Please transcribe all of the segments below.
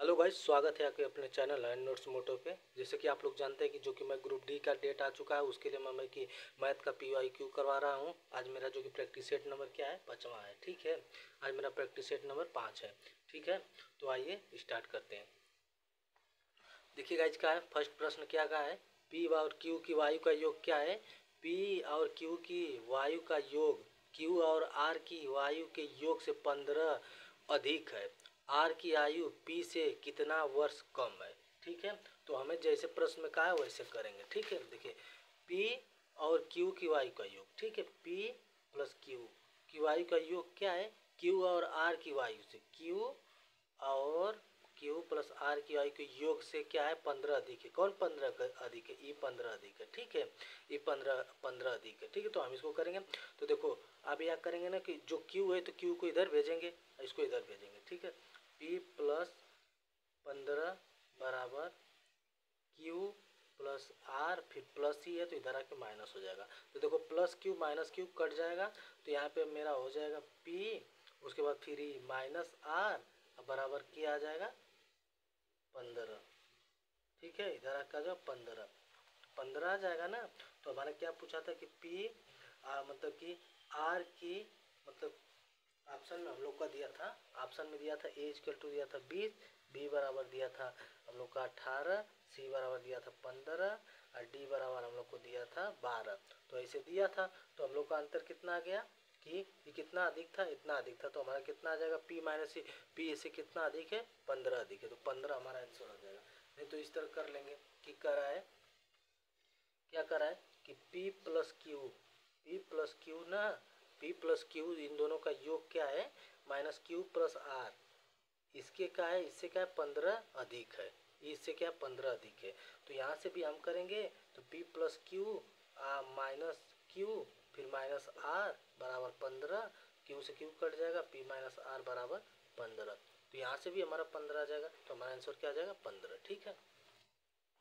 Hello guys, स्वागत है आपके अपने चैनल एंड नोट्स मोटो पे। जैसे कि आप लोग जानते हैं कि जो कि मैं ग्रुप डी का डेट आ चुका है, उसके लिए मैं कि मैथ का PYQ करवा रहा हूँ। आज मेरा जो कि प्रैक्टिस सेट नंबर क्या है, 5वां है। ठीक है, आज मेरा प्रैक्टिस सेट नंबर 5 है। ठीक है, तो आइए स्टार्ट करते हैं। देखिए गाइस, क्या है फर्स्ट प्रश्न, क्या कहा है, P और Q की वायु का योग क्या है। P और Q की वायु का योग Q और R की वायु के योग से 15 अधिक है। R की आयु P से कितना वर्ष कम है। ठीक है, तो हमें जैसे प्रश्न में कहा है वैसे करेंगे। ठीक है, देखिए P और Q की वायु का योग, ठीक है, P प्लस Q की वायु का योग क्या है, Q और R की वायु से, Q और Q प्लस R की वायु के योग से क्या है, 15 अधिक है। कौन 15 अधिक है, E 15 अधिक है। ठीक है, E 15 अधिक है। ठीक है, तो हम इसको करेंगे। तो देखो अब यहाँ करेंगे ना कि जो Q है तो Q को इधर भेजेंगे, इसको इधर भेजेंगे। ठीक है, P प्लस 15 बराबर Q प्लस R, फिर प्लस ही है तो इधर आके माइनस हो जाएगा। तो देखो plus Q minus Q cut जाएगा, तो यहाँ पे मेरा हो जाएगा P, उसके बाद फिर माइनस R बराबर क्या आ जाएगा, 15। ठीक है, इधर आकर जो 15 आ जाएगा ना। तो हमारा क्या पूछा था कि P मतलब कि R की, मतलब ऑप्शन में हम लोग का दिया था, ऑप्शन में दिया था A इक्वल टू दिया था 20, B बराबर दिया था हम लोग का 18, C बराबर दिया था 15 और D बराबर हम लोग को दिया था 12। तो ऐसे दिया था, तो हम लोग का अंतर कितना आ गया कि ये कितना अधिक था, इतना अधिक था। तो हमारा कितना आ जाएगा, P माइनस P से कितना अधिक है, 15 अधिक है। तो 15 हमारा आंसर हो जाएगा। नहीं तो इस तरह कर लेंगे कि करा है, क्या करा है कि P प्लस क्यू ना, P प्लस क्यू इन दोनों का योग क्या है, माइनस Q प्लस R, इसके क्या है, इससे क्या है 15 अधिक है, इससे क्या 15 अधिक है। तो यहाँ से भी हम करेंगे तो P plus Q minus Q फिर माइनस R बराबर 15, Q से Q कट जाएगा, P माइनस R बराबर 15। तो यहाँ से भी हमारा 15 आ जाएगा, तो हमारा आंसर क्या आ जाएगा, 15। ठीक है,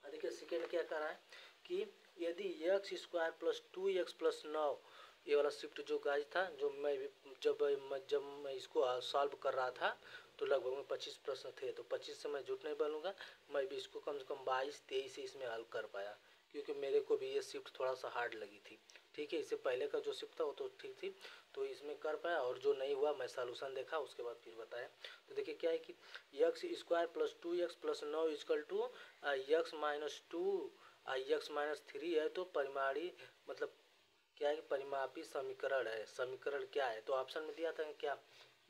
देखिए सेकेंड क्या कर रहा है कि यदि x square plus 2x plus 9, ये वाला शिफ्ट जो गाइस था, जो मैं जब मैं इसको सॉल्व कर रहा था तो लगभग में 25 प्रश्न थे। तो 25 से मैं झूठ नहीं बोलूँगा, मैं भी इसको कम से कम 22-23 से इसमें हल कर पाया, क्योंकि मेरे को भी ये शिफ्ट थोड़ा सा हार्ड लगी थी। ठीक है, इससे पहले का जो शिफ्ट था वो तो ठीक थी, तो इसमें कर पाया, और जो नहीं हुआ मैं सॉल्यूशन देखा उसके बाद फिर बताया। तो देखिए क्या है कि X square plus 2x plus 9 is equal to X minus 2 X minus 3 है। तो परिमाणी मतलब क्या है कि परिमापी समीकरण है। समीकरण क्या है, तो ऑप्शन में दिया था क्या,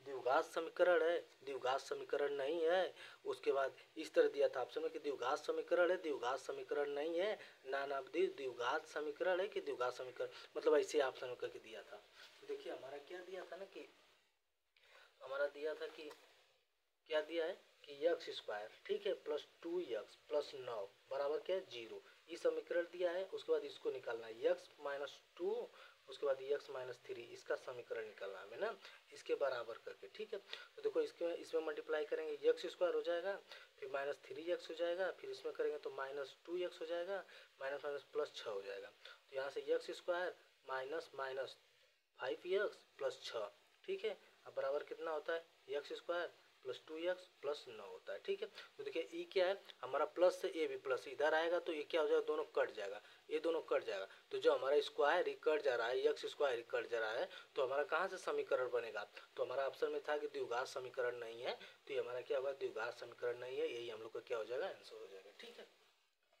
द्विघात समीकरण है, द्विघात समीकरण नहीं है। उसके बाद इस तरह दिया था ऑप्शन में कि द्विघात समीकरण है, द्विघात समीकरण नहीं है, नानावधि द्विघात समीकरण है कि द्विघात समीकरण, मतलब ऐसे ऑप्शन में करके दिया था। तो देखिए हमारा क्या दिया था ना कि हमारा दिया था कि क्या दिया है कि एक्स स्क्वायर, ठीक है, प्लस 2x प्लस 9 बराबर क्या है 0, ये समीकरण दिया है। उसके बाद इसको निकालना है एक्स माइनस 2, उसके बाद एक्स माइनस 3, इसका समीकरण निकालना है ना, इसके बराबर करके। ठीक है, तो देखो इसमें मल्टीप्लाई करेंगे, एक्स स्क्वायर हो जाएगा, फिर माइनस 3x हो जाएगा, फिर इसमें करेंगे तो माइनस 2x हो जाएगा, माइनस माइनस प्लस 6 हो जाएगा। तो यहाँ से x square minus minus 5x plus 6, ठीक है, अब बराबर कितना होता है x square plus 2x plus 9 होता है। ठीक है, तो देखिए ई क्या है हमारा, प्लस से ए भी प्लस इधर आएगा तो ये क्या हो जाएगा, दोनों कट जाएगा, ये दोनों कट जाएगा। तो जो हमारा स्क्वायर ही कट जा रहा है, एक्स स्क्वायर ही कट जा रहा है, तो हमारा कहाँ से समीकरण बनेगा, तो हमारा ऑप्शन में था कि द्विघात समीकरण नहीं है, तो ये हमारा क्या होगा, द्विघात समीकरण नहीं है, यही हम लोग का क्या हो जाएगा, आंसर हो जाएगा। ठीक है,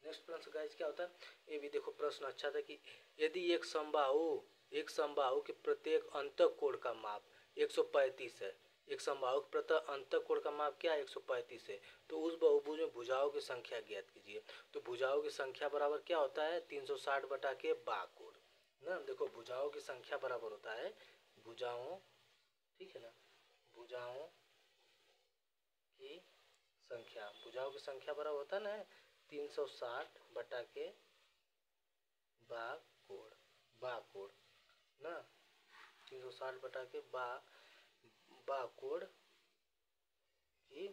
नेक्स्ट प्रश्न गाइस क्या होता है, ये भी देखो प्रश्न अच्छा था कि यदि एक समबाहु के प्रत्येक अंतःकोण का माप 135 है, एक समबाहु के प्रत्येक अंतःकोण का माप क्या है, 135 है, तो उस बहुभुज में भुजाओं की संख्या ज्ञात कीजिए। तो भुजाओं की संख्या बराबर क्या होता है, 360 बटा के बाकोण ना। देखो भुजाओं की संख्या बराबर होता है भुजाओं, ठीक है ना, भुजाओं की संख्या, भुजाओं की संख्या बराबर होता है ना 360 बटा के बाकोण, बाकोण ना, 360 बटा के बाकोण की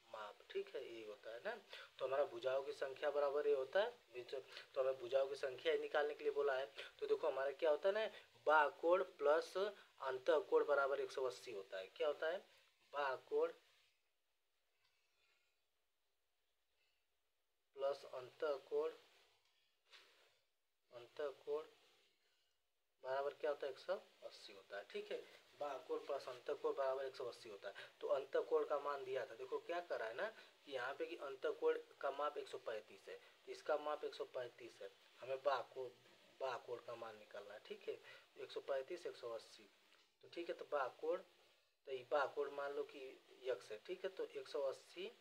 माप। ठीक है, ये होता है ना। तो हमारा भुजाओं की संख्या बराबर ये होता है, तो हमें भुजाओं की संख्या निकालने के लिए बोला है। तो देखो हमारा क्या होता है ना, बाकोण प्लस अंतःकोण बराबर 180 होता है। क्या होता है, बाकोण प्लस अंतःकोण बराबर क्या होता है 180 होता है। ठीक है, बाह्यकोण प्लस अंतःकोण बराबर 180 होता है। तो अंतःकोण का मान दिया था, देखो क्या करा है ना कि यहाँ पे कि अंतःकोण का माप 135 है, इसका माप 135 है, हमें बाह्यकोण का मान निकालना है। ठीक है, 135 180, तो ठीक है, तो बाह्यकोण, तो ये बाह्यकोण मान लो कि यक्स है। ठीक है, तो 180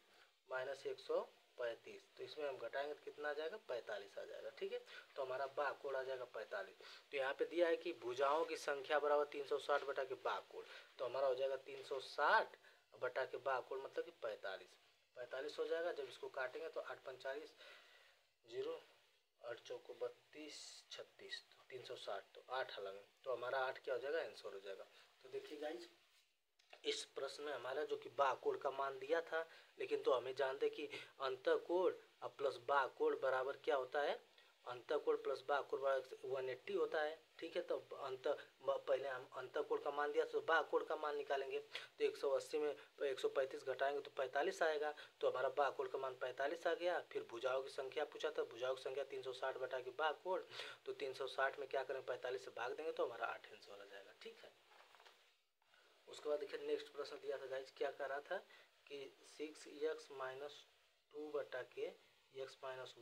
माइनस 135, तो इसमें हम घटाएंगे तो कितना आ जाएगा 45 आ जाएगा। ठीक है, तो हमारा बाह्यकोण आ जाएगा 45। तो यहाँ पे दिया है कि भुजाओं की संख्या बराबर 360 बटा के बाह्यकोण, तो हमारा हो जाएगा 360 बटा के बाह्यकोण मतलब कि 45 हो जाएगा। जब इसको काटेंगे तो 8 45 0, 8 चौको 32 36, तो 360, तो 8 अलग है, तो हमारा 8 क्या हो जाएगा आंसर हो जाएगा। तो देखिए गाइज, इस प्रश्न में हमारा जो कि बाह्यकोण का मान दिया था, लेकिन तो हमें जानते कि अंतःकोण और प्लस बाह्यकोण बराबर क्या होता है, अंतःकोण प्लस बाह्यकोण बराबर 180 होता है। ठीक है, तो पहले हम अंतःकोण का मान दिया तो बाह्यकोण का मान निकालेंगे, तो 180 में 135 घटाएंगे तो 45 आएगा, तो हमारा बाह्यकोण का मान 45 आ गया। फिर भुजाओं की संख्या पूछा था, भुजाओं की संख्या 360 बटा के बाह्यकोण, तो 360 में क्या करें 45 से भाग देंगे तो हमारा 8 आंसर आ जाएगा। ठीक है, उसके बाद देखिए नेक्स्ट प्रश्न दिया था गाइज, क्या कर रहा था कि 6x माइनस 2 बटा के x माइनस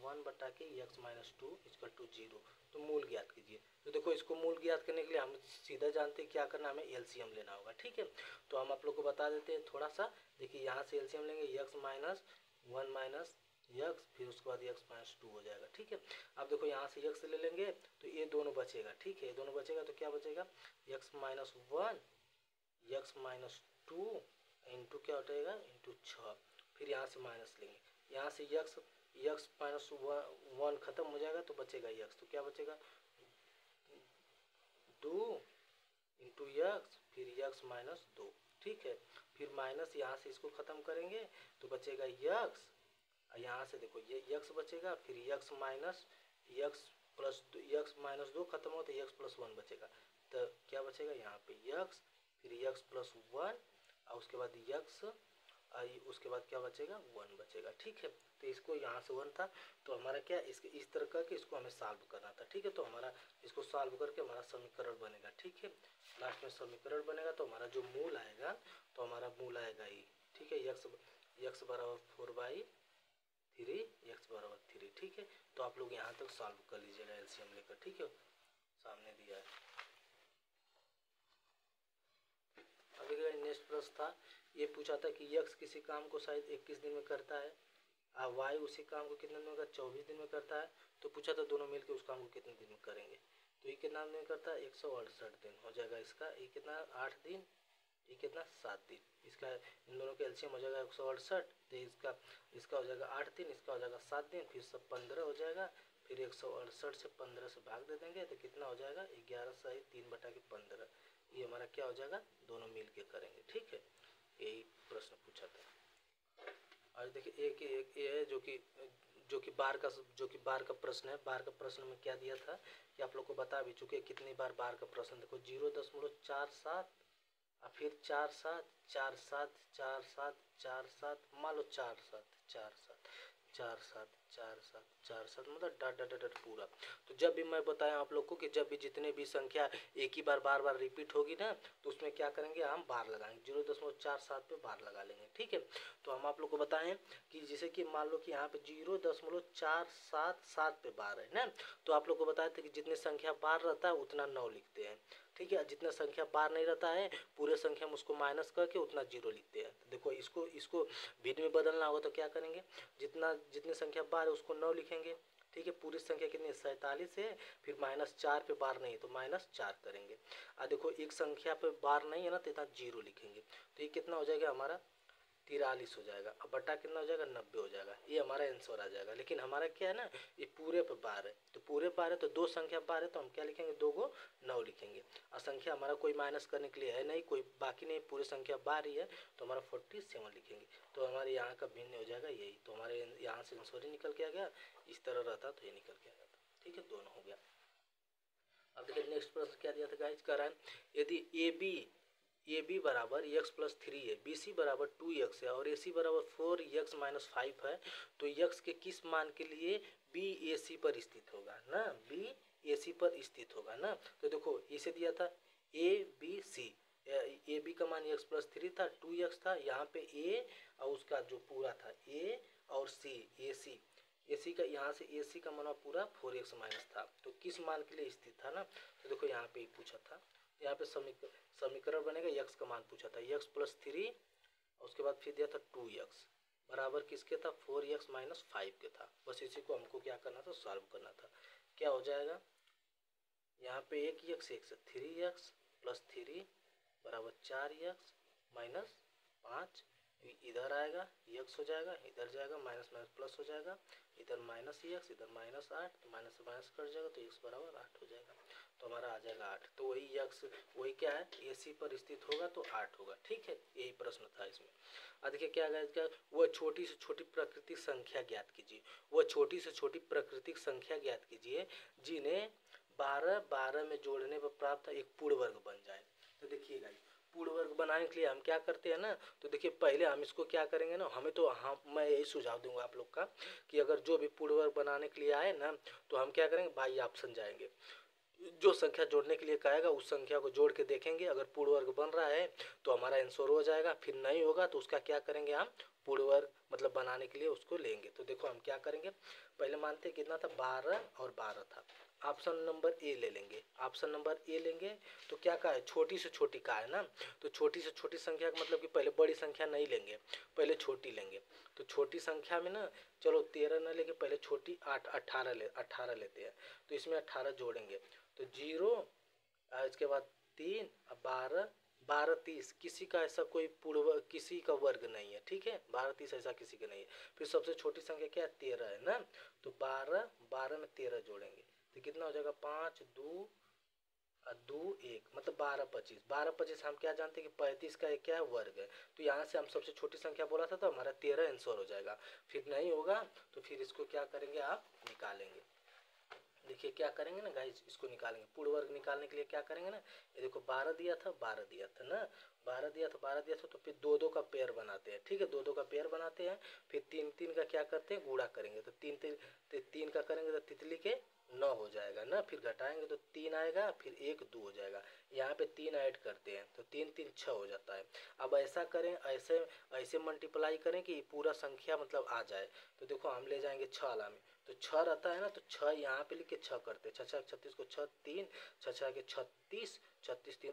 1 बटा के x माइनस 2 इक्वल टू 0, तो मूल ज्ञात कीजिए। तो देखो इसको मूल ज्ञात करने के लिए हम सीधा जानते हैं क्या करना, हमें एलसीएम लेना होगा। ठीक है, तो हम आप लोग को बता देते हैं थोड़ा सा। देखिए यहाँ से एलसीएम लेंगे, x माइनस 1 माइनस यक्स, फिर उसके बाद x माइनस 2 हो जाएगा। ठीक है, अब देखो यहाँ से यक्स ले लेंगे तो ये दोनों बचेगा। ठीक है, ये दोनों बचेगा तो क्या बचेगा x minus 1 x minus 2 into क्या उठेगा इंटू 6, फिर यहाँ से माइनस लेंगे, यहाँ से x माइनस 1 खत्म हो जाएगा तो बचेगा x, तो क्या बचेगा 2 इंटू यक्स, फिर x माइनस 2। ठीक है, फिर माइनस यहाँ से इसको खत्म करेंगे तो बचेगा यक्स, यहाँ से देखो ये यक्स बचेगा, फिर x minus x plus x minus 2 खत्म हो तो यक्स प्लस 1 बचेगा, तो क्या बचेगा यहाँ पे यक्स, फिर यक्स प्लस 1 और उसके बाद यक्स, उसके बाद क्या बचेगा 1 बचेगा। ठीक है, तो इसको यहाँ से 1 था, तो हमारा क्या इसके इस तरह करके इसको हमें सॉल्व करना था। ठीक है, तो हमारा इसको सॉल्व करके हमारा समीकरण बनेगा। ठीक है, लास्ट में समीकरण बनेगा तो हमारा जो मूल आएगा, तो हमारा मूल आएगा ही। ठीक है, यक्स बराबर 4/3, x बराबर 3। ठीक है, तो आप लोग यहाँ तक सॉल्व कर लीजिएगा एलसीएम लेकर। ठीक है, सामने दिया है। अभी नेक्स्ट प्रश्न था, ये पूछा था कि x किसी काम को शायद 21 दिन में करता है और y उसी काम को कितने दिन में करता है 24 दिन में करता है, तो पूछा था दोनों मिलकर उस काम को कितने दिन में करेंगे, तो ये कितना दिन में करता है 168 दिन हो जाएगा इसका, ये कितना 8 दिन, ये कितना 7 दिन, इसका इन दोनों का एलसीएम हो जाएगा 168, तो इसका हो जाएगा 8 दिन, इसका हो जाएगा 7 दिन, फिर सब 15 हो जाएगा, फिर 168 से 15 से भाग दे देंगे तो कितना हो जाएगा 11 सही 3 बटा के 15, ये हमारा क्या हो जाएगा दोनों मिल के करेंगे। ठीक है, यही प्रश्न पूछा था। और देखिए एक ये है जो कि बार का प्रश्न है। बार का प्रश्न में क्या दिया था कि आप लोग को बता भी चुके कितनी बार का प्रश्न, देखो 0.47 और फिर 4 7 4 7 4 7 4 7, मान लो 4 7 4 7 4 7 4 7 4 7, मतलब डट डट डट पूरा। तो जब भी मैं बताया आप लोग को कि जब भी जितने भी संख्या एक ही बार बार रिपीट होगी ना, तो उसमें क्या करेंगे हम बार लगाएंगे, 0.47 पे बार लगा लेंगे। ठीक है, तो हम आप लोग को बताएं कि जैसे कि मान लो कि यहाँ पे 0.477 पे बार है ना, तो आप लोग को बताए थे कि जितने संख्या बार रहता है उतना 9 लिखते हैं। ठीक है, जितना संख्या बार नहीं रहता है पूरे संख्या में उसको माइनस करके उतना 0 लिखते हैं। तो देखो इसको भिन्न में बदलना होगा तो क्या करेंगे, जितनी संख्या बार है उसको 9 लिखेंगे। ठीक है, पूरी संख्या कितनी 47 है, फिर -4 पे बार नहीं है तो -4 करेंगे। देखो एक संख्या पे बार नहीं है ना तो इतना 0 लिखेंगे, तो ये कितना हो जाएगा हमारा 43 हो जाएगा, अब बटा कितना हो जाएगा 90 हो जाएगा, ये हमारा आंसर आ जाएगा। लेकिन हमारा क्या है ना ये पूरे पे बार है, तो पूरे बार है तो दो संख्या बार है तो हम क्या लिखेंगे 2 को 9 लिखेंगे, और संख्या हमारा कोई माइनस करने के लिए है नहीं, कोई बाकी नहीं, पूरी संख्या बार ही है तो हमारा 47 लिखेंगे। तो हमारे यहाँ का भिन्न हो जाएगा यही, तो हमारे यहाँ से आंसर ही निकल के आ गया, इस तरह रहता तो ये निकल के आ जाता। ठीक है, दोनों हो गया। अब देखिए नेक्स्ट प्रश्न क्या दिया था गाइज, कह रहा है यदि ए बी बराबर एक्स प्लस 3 है, बी सी बराबर 2x है और ए सी बराबर 4x माइनस 5 है, तो x के किस मान के लिए बी ए सी पर स्थित होगा ना, बी ए सी पर स्थित होगा ना। तो देखो इसे दिया था A B C, A B का मान एक्स प्लस 3 था, 2x था, यहाँ पे ए और उसका जो पूरा था ए और सी, ए सी का यहाँ से ए सी का मान पूरा 4x माइनस था, तो किस मान के लिए स्थित था ना। तो देखो यहाँ पे ही पूछा था, यहाँ पे समीकरण बनेगा, x का मान पूछा था x प्लस 3 और उसके बाद फिर दिया था 2x बराबर किसके था 4x माइनस 5 के था। बस इसी को हमको क्या करना था, सॉल्व करना था। क्या हो जाएगा, यहाँ पे एक x 3x प्लस 3 बराबर 4x माइनस 5, इधर आएगा x हो जाएगा, इधर जाएगा माइनस माइनस प्लस हो जाएगा, इधर माइनस x, इधर माइनस 8, तो माइनस से माइनस कट जाएगा तो x बराबर 8 हो जाएगा, तो हमारा आ जाएगा 8। तो वही x वही क्या है ए सी पर स्थित होगा तो 8 होगा, ठीक है, यही प्रश्न था इसमें। अब देखिए क्या आएगा, वह छोटी से छोटी प्राकृतिक संख्या ज्ञात कीजिए, वह छोटी से छोटी प्राकृतिक संख्या ज्ञात कीजिए जिन्हें 12 में जोड़ने पर प्राप्त एक पूर्ण वर्ग बन जाए। तो देखिएगा पूर्ण वर्ग बनाने के लिए हम क्या करते हैं ना, तो देखिए पहले हम इसको क्या करेंगे ना, हमें तो मैं यही सुझाव दूंगा आप लोग का कि अगर जो भी पूर्ण वर्ग बनाने के लिए आए ना, तो हम क्या करेंगे, बाई ऑप्शन जाएंगे, जो संख्या जोड़ने के लिए कहेगा उस संख्या को जोड़ के देखेंगे, अगर पूर्ण वर्ग बन रहा है तो हमारा आंसर हो जाएगा, फिर नहीं होगा तो उसका क्या करेंगे, हम पूर्ण वर्ग मतलब बनाने के लिए उसको लेंगे। तो देखो हम क्या करेंगे, पहले मानते कितना था 12 और 12 था, ऑप्शन नंबर ए ले लेंगे, ऑप्शन नंबर ए लेंगे। तो क्या कहा है, छोटी से छोटी का है ना, तो छोटी से छोटी संख्या का मतलब कि पहले बड़ी संख्या नहीं लेंगे, पहले छोटी लेंगे। तो छोटी संख्या में ना चलो 13 न लेके पहले छोटी 18 लेते हैं, तो इसमें 18 जोड़ेंगे तो 0, इसके बाद 3, 12, 12 30, किसी का ऐसा कोई पूर्ण किसी का वर्ग नहीं है, ठीक है, 12 30 ऐसा किसी का नहीं है। फिर सबसे छोटी संख्या क्या है 13 है ना, तो 12 में 13 जोड़ेंगे तो कितना हो जाएगा 5 2 2 1 मतलब 12 25 हम क्या जानते हैं कि 35 का एक क्या है वर्ग है, तो यहाँ से हम सबसे छोटी संख्या बोला था तो हमारा 13 आंसर हो जाएगा। फिर नहीं होगा तो फिर इसको क्या करेंगे, आप निकालेंगे। देखिए क्या करेंगे ना गाइस, इसको निकालेंगे, पूर्ण वर्ग निकालने के लिए क्या करेंगे ना, ये देखो 12 दिया था ना, 12 दिया था तो फिर 2 2 का पेयर बनाते हैं, ठीक है, 2 2 का पेयर बनाते हैं। फिर 3 3 का क्या करते हैं, गुणा करेंगे, तो 3 का करेंगे तो तितली के 9 हो जाएगा ना, फिर घटाएंगे तो 3 आएगा, फिर 1 2 हो जाएगा, यहाँ पे 3 ऐड करते हैं तो 3 3 6 हो जाता है। अब ऐसा करें, ऐसे ऐसे मल्टीप्लाई करें कि पूरा संख्या मतलब आ जाए। तो देखो हम ले जाएंगे 6 वाला में, तो 6 रहता है ना, तो 6 यहाँ पे लिख के 6 करते हैं, 6 6 36 को 6 3 6 6 के 36 36 3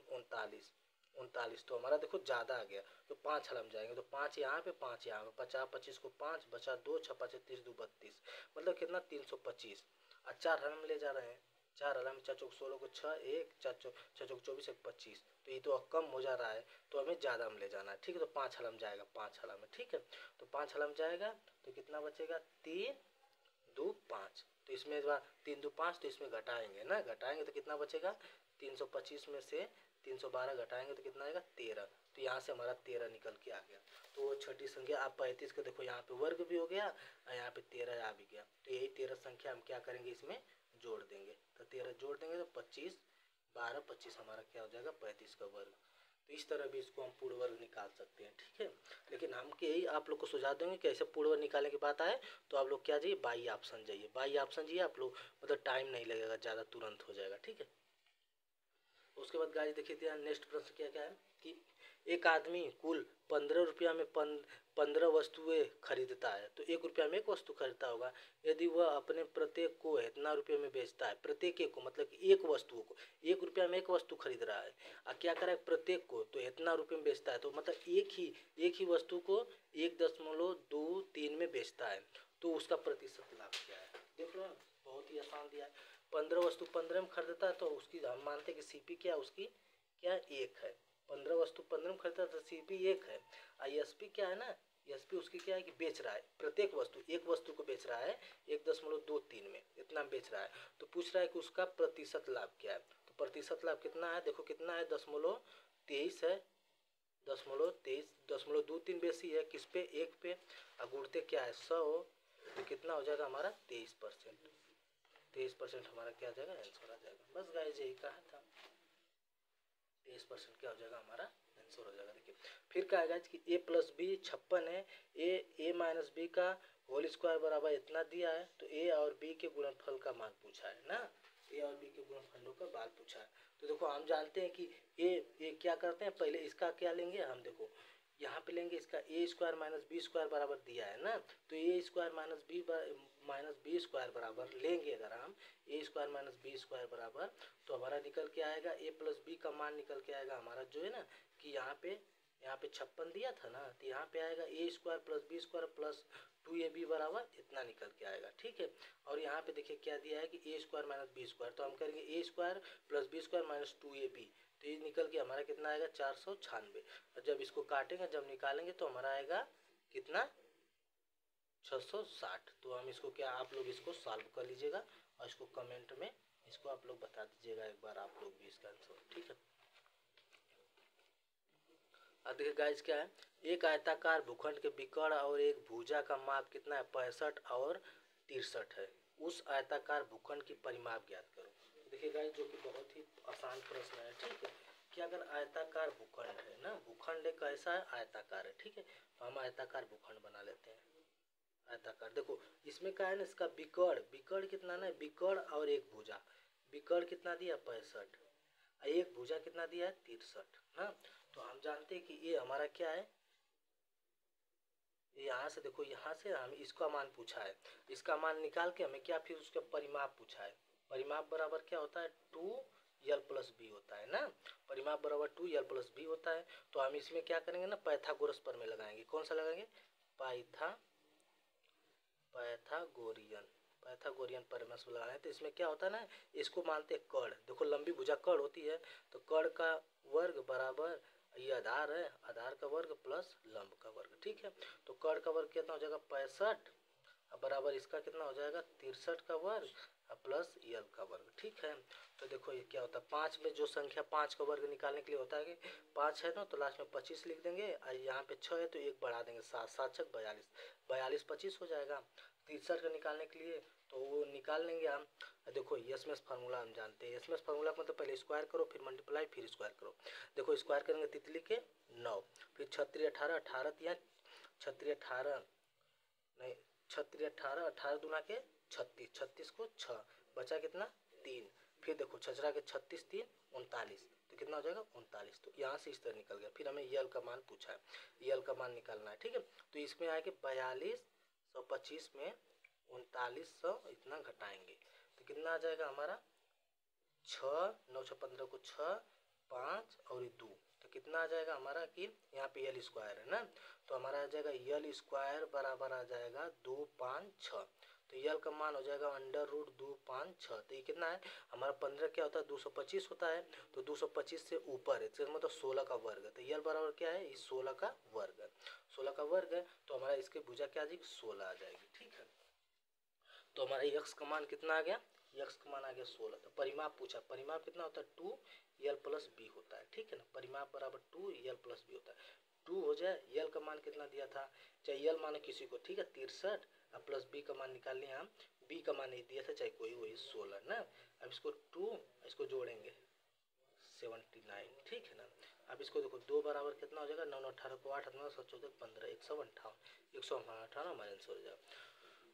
39, तो हमारा देखो ज़्यादा आ गया, तो 5 हलम जाएंगे, तो 5 यहाँ पे 5 यहाँ पे, 50 25 को 5 बचा 2 6 5 30 2 32, मतलब कितना 325। और 4 हलम ले जा रहे हैं, 4 हलम 4 चौक 16 को 6 1 4 चौक 24 1 25, तो ये तो कम हो जा रहा है, तो हमें ज़्यादा हम ले जाना है, ठीक है, तो 5 हलम जाएगा, 5 हलम है, ठीक है, तो 5 हलम जाएगा तो कितना बचेगा 3 2 5, तो इसमें 3 2 5, तो इसमें घटाएंगे ना, घटाएंगे तो कितना बचेगा 325 में से 312 घटाएंगे तो कितना आएगा 13, तो यहाँ से हमारा 13 निकल के आ गया। तो वो छठी संख्या आप 35 को देखो यहाँ पे वर्ग भी हो गया और यहाँ पे 13 आ भी गया, तो यही 13 संख्या हम क्या करेंगे इसमें जोड़ देंगे, तो 13 जोड़ देंगे तो 25 12 25 हमारा क्या हो जाएगा 35 का वर्ग। तो इस तरह भी इसको हम पूर्ण वर्ग निकाल सकते हैं, ठीक है। लेकिन हम यही आप लोग को सुझाव देंगे कि ऐसे पूर्ण वर्ग निकालने की बात आए तो आप लोग क्या जाइए, बाई ऑप्शन जाइए, बाई ऑप्शन जाइए आप लोग, मतलब टाइम नहीं लगेगा ज़्यादा, तुरंत हो जाएगा, ठीक है। उसके बाद गाइस देखिए नेक्स्ट प्रश्न क्या क्या है कि एक आदमी कुल 15 रुपया में 15 वस्तुएं खरीदता है, तो 1 रुपया में एक वस्तु खरीदता होगा, यदि वह अपने प्रत्येक को इतना रुपये में बेचता है, प्रत्येक एक को मतलब कि एक वस्तु को 1 रुपया में एक वस्तु खरीद रहा है और क्या करा है प्रत्येक को तो इतना रुपये में बेचता है, तो मतलब एक ही वस्तु को 1.23 में बेचता है, तो उसका प्रतिशत लाभ क्या है, देख लो बहुत ही आसान दिया है। 15 वस्तु 15 में खरीदता है तो उसकी हम मानते हैं कि सीपी क्या उसकी क्या 1 है, 15 वस्तु 15 में खरीदता है तो सीपी 1 है, और एसपी क्या है ना, एसपी उसकी क्या है कि बेच रहा है प्रत्येक वस्तु, एक वस्तु को बेच रहा है 1.23 में, इतना बेच रहा है, तो पूछ रहा है कि उसका प्रतिशत लाभ क्या है, तो प्रतिशत लाभ कितना है, देखो कितना है 0.23 है, 0.23 बेसी है किस पे 1 पे, और गुणते क्या है 100, तो कितना हो जाएगा हमारा 23%, 23% हमारा क्या आ जाएगा आंसर आ जाएगा। बस गाइस यही कहा था, 23% क्या हो जाएगा हमारा आंसर हो जाएगा। देखिए फिर क्या आएगा कि a प्लस बी 56 है, a माइनस बी का होल स्क्वायर बराबर इतना दिया है, तो a और b के गुणनफल का मान पूछा है ना, a और b के गुणनफलों का मान पूछा है। तो देखो हम जानते हैं कि a क्या करते हैं, पहले इसका क्या लेंगे हम, देखो यहाँ पे लेंगे इसका ए स्क्वायर माइनस बी स्क्वायर बराबर दिया है ना, तो ए स्क्वायर माइनस बी स्क्वायर बराबर लेंगे अगर हम ए स्क्वायर माइनस बी स्क्वायर बराबर, तो हमारा निकल के आएगा ए प्लस बी का मान निकल के आएगा हमारा जो है ना कि यहाँ पे 56 दिया था ना, तो यहाँ पे आएगा A square plus B square plus 2ab बराबर इतना निकल के आएगा। ठीक है, और यहाँ पे देखिए क्या दिया है कि A square minus B square, तो हम करेंगे A square plus B square minus 2ab, तो ये निकल के हमारा कितना आएगा 496। और जब इसको काटेंगे जब निकालेंगे तो हमारा आएगा कितना 660। तो हम इसको क्या, आप लोग इसको सॉल्व कर लीजिएगा और इसको कमेंट में इसको आप लोग बता दीजिएगा एक बार आप लोग भी इसका आंसर। ठीक है, अब देखिए गाइस क्या है, एक आयताकार भूखंड के विकर्ण और एक भुजा का माप कितना है 65 और 63 है, उस आयताकार भूखंड की परिमाप ज्ञात करो। देखिए गाइस जो कि बहुत ही आसान प्रश्न है। ठीक है, कि अगर आयताकार भूखंड है ना, भूखंड एक ऐसा है आयताकार है, ठीक है, तो हम आयताकार भूखंड बना लेते हैं। आयताकार देखो इसमें क्या है ना, इसका विकर्ण कितना ना, विकर्ण और एक भुजा, विकर्ण कितना दिया 65, एक भुजा कितना दिया है 63 ना। तो हम जानते हैं कि ये हमारा क्या है, यहाँ से देखो यहाँ से हम इसका मान पूछा है, इसका मान निकाल के हमें क्या फिर उसका परिमाप पूछा है। परिमाप बराबर क्या होता है 2l प्लस बी होता है ना, परिमाप बराबर 2l प्लस बी होता है। तो हम इसमें क्या करेंगे ना, पाइथागोरस प्रमेय लगाएंगे। कौन सा लगाएंगे, पाइथागोरियन प्रमेय से लगाए। तो इसमें क्या होता है ना, इसको मानते हैं कर्ण, देखो लंबी भुजा कर्ण होती है, तो कर्ण का वर्ग बराबर ये आधार है, आधार का वर्ग प्लस लंब का वर्ग। ठीक है, तो कर्ण का वर्ग कितना हो जाएगा 65 बराबर इसका कितना हो जाएगा 63 का वर्ग प्लस यल का वर्ग। ठीक है, तो देखो ये क्या होता है, 5 में जो संख्या 5 का वर्ग निकालने के लिए होता है कि 5 है ना, तो लास्ट में 25 लिख देंगे, और यहाँ पे 6 है तो 1 बढ़ा देंगे, 7 7 6 42, 42 25 हो जाएगा। 63 का निकालने के लिए तो वो निकाल लेंगे हम। देखो एसएमएस फार्मूला हम जानते हैं, एसएमएस फार्मूला मतलब पहले स्क्वायर करो फिर मल्टीप्लाई फिर स्क्वायर करो। देखो स्क्वायर करेंगे तितली के 9, फिर 36 18 18 या 36 18 नहीं 36 18 18 दूना के 36, 36 को 6 बचा कितना 3, फिर देखो छजरा के 36 3 39, तो कितना हो जाएगा 39। तो यहाँ से इस तरह निकल गया। फिर हमें यल का मान पूछा है, यल का मान निकालना है। ठीक है, तो इसमें आएगा 4225 में 3900 इतना घटाएंगे तो कितना आ जाएगा हमारा 6 9 6 15 को 6 5 और 2, तो कितना आ जाएगा हमारा कि यहाँ पे यल स्क्वायर है ना, तो हमारा आ जाएगा यल स्क्वायर बराबर आ जाएगा 256। तो यल का मान हो जाएगा अंडर रूट 256। तो ये कितना है हमारा 15 क्या होता है 225 होता है, तो 225 से ऊपर है तो मतलब 16 का वर्ग है। तो यल बराबर क्या है इस 16 का वर्ग है, 16 का वर्ग है, तो हमारा इसकी भुजा क्या आ जाएगी 16 आ जाएगी। ठीक है, तो हमारा यक्स का मान कितना आ गया, यक्स का मान आ गया 16। तो परिमाप पूछा, परिमाप कितना होता है 2l प्लस बी होता है। ठीक है ना, परिमाप बराबर 2l प्लस बी होता है। 2 हो जाए, यल का मान कितना दिया था, चाहे यल माने किसी को, ठीक है 63 और प्लस बी का मान निकाल लिया हम, बी का मान नहीं दिया था चाहे कोई वही 16 ना। अब इसको 2 इसको जोड़ेंगे 79। ठीक है ना, अब इसको देखो 2 बराबर कितना हो जाएगा 9 9 18 को 8 9 7 14 15 158 158 हमारा आंसर हो जाएगा।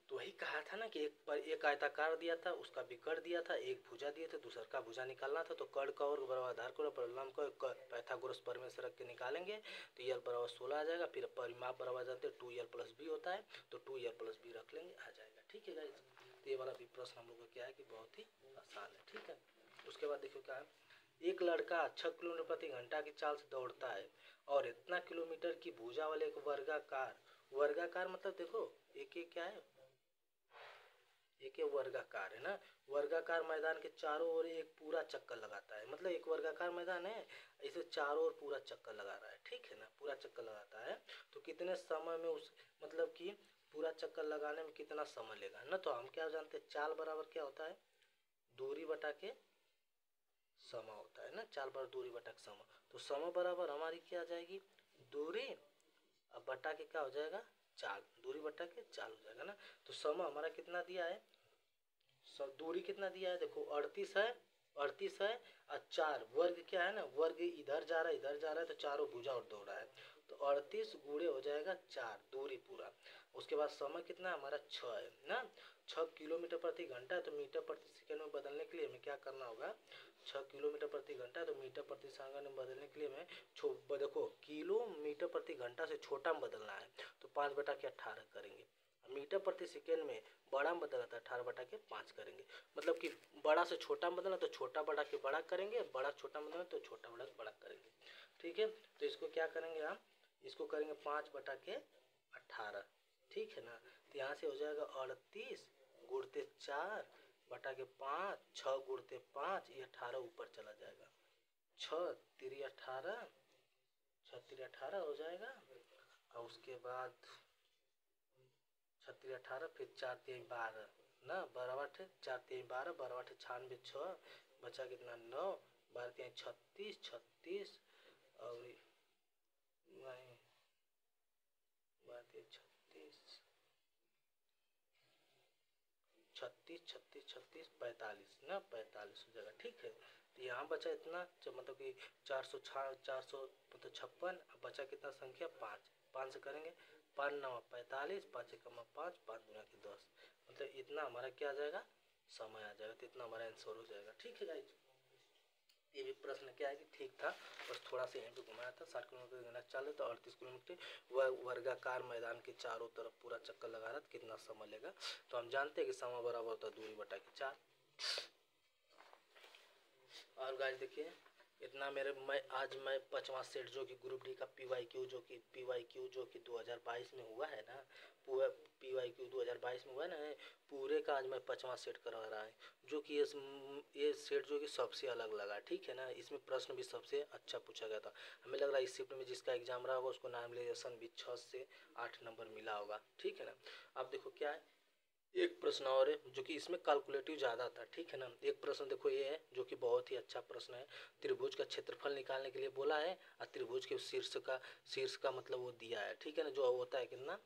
तो वही कहा था ना कि एक आयताकार दिया था उसका विकर्ण दिया था, एक भुजा दिए थे दूसरा का भुजा निकालना था, तो कर्ण का वर्ग बराबर आधार को परिमाप को पाइथागोरस प्रमेय से रख के निकालेंगे तो यल बराबर 16 आ जाएगा। फिर परिमाप बराबर जानते हैं 2l प्लस बी होता है, तो 2l प्लस बी रख लेंगे आ जाएगा। ठीक है गाइस, तो ये वाला भी प्रश्न हम लोग का क्या है कि बहुत ही आसान है। ठीक है, उसके बाद देखियो क्या है, एक लड़का 6 किलोमीटर प्रति घंटा की चाल से दौड़ता है और इतना किलोमीटर की भुजा वाले एक वर्गाकार मतलब देखो एक क्या है, एक वर्गाकार है ना, वर्गाकार मैदान के चारों ओर एक पूरा चक्कर लगाता है, मतलब एक वर्गाकार मैदान है इसे चारों ओर पूरा चक्कर लगा रहा है। ठीक है ना, पूरा चक्कर लगाता है, तो कितने समय में उस मतलब कि पूरा चक्कर लगाने में कितना समय लेगा ना। तो हम क्या जानते हैं चाल बराबर क्या होता है दूरी बटा के समय होता है ना, चाल बराबर दूरी बटा के समय, तो समय बराबर हमारी क्या आ जाएगी दूरी अब बटा के क्या हो जाएगा चाल, दूरी बटा के चाल हो जाएगा ना। तो समय हमारा कितना दिया है, दूरी कितना दिया है देखो 38 है 38 है और 4 वर्ग क्या है ना, वर्ग इधर जा रहा है इधर जा रहा है तो चारों भुजा और दौड़ रहा है, तो 38 गुणे हो जाएगा 4 दूरी पूरा। उसके बाद समय कितना हमारा 6 है ना, 6 किलोमीटर प्रति घंटा है, तो मीटर प्रति सेकंड में बदलने के लिए हमें क्या करना होगा, 6 किलोमीटर प्रति घंटा है तो मीटर प्रति सेकंड में बदलने के लिए हमें देखो किलोमीटर प्रति घंटा से छोटा में बदलना है तो 5/18 करेंगे। मीटर प्रति सेकेंड में बड़ा में बदला था 18/5 करेंगे, मतलब कि बड़ा से छोटा में बदलना तो छोटा बढ़ा के बड़ा करेंगे, बड़ा छोटा में बदलना तो छोटा बढ़ा के बड़ा करेंगे। ठीक है, तो इसको क्या करेंगे हम, इसको करेंगे 5/18। ठीक है ना, तो यहाँ से हो जाएगा 38 गुणते 4/5, 6 गुणते 5, ये 18 ऊपर चला जाएगा, 6 3 18, 6 3 18 हो जाएगा। और उसके बाद 6 3 18, फिर 4 3 12 ना, 12 4 3 12, 12 96, 6 बचा कितना 9, 12 3 36, 36 और नहीं 12 36 36 36 36 45 ना, 45 हो जाएगा। ठीक है, तो यहाँ बचा इतना मतलब कि 400 मतलब 56, अब बचा कितना संख्या 5, 5 से करेंगे 5 9 45, 5 1 5, 5 गुना के 10, मतलब इतना हमारा क्या आ जाएगा, समय आ जाएगा, तो इतना हमारा आंसर हो जाएगा। ठीक है गाइस, ये भी प्रश्न क्या है कि ठीक था, बस थोड़ा सा यहीं पे घुमाया था। 60 किलोमीटर देना चाले तो 38 किलोमीटर वह वर्गाकार मैदान के चारों तरफ पूरा चक्कर लगा रहा था, कितना समय लेगा, तो हम जानते हैं कि समय बराबर होता है दूरी बटा के 4। और गाइस देखिए इतना मैं आज 5वां सेट जो कि ग्रुप डी का PYQ जो कि 2022 में हुआ है ना, पूरा PYQ 2022 में हुआ है ना, पूरे का आज मैं 5वां सेट करवा रहा है, जो कि ये सेट जो कि सबसे अलग लगा। ठीक है ना, इसमें प्रश्न भी सबसे अच्छा पूछा गया था। हमें लग रहा है इस शिफ्ट में जिसका एग्जाम रहा होगा उसको नॉमिनेशन भी 6 से 8 नंबर मिला होगा। ठीक है ना, अब देखो क्या है, एक प्रश्न और है जो कि इसमें कैलकुलेटिव ज़्यादा था। ठीक है ना, एक प्रश्न देखो ये है जो कि बहुत ही अच्छा प्रश्न है, त्रिभुज का क्षेत्रफल निकालने के लिए बोला है और त्रिभुज के शीर्ष का मतलब वो दिया है। ठीक है ना, जो होता है कितना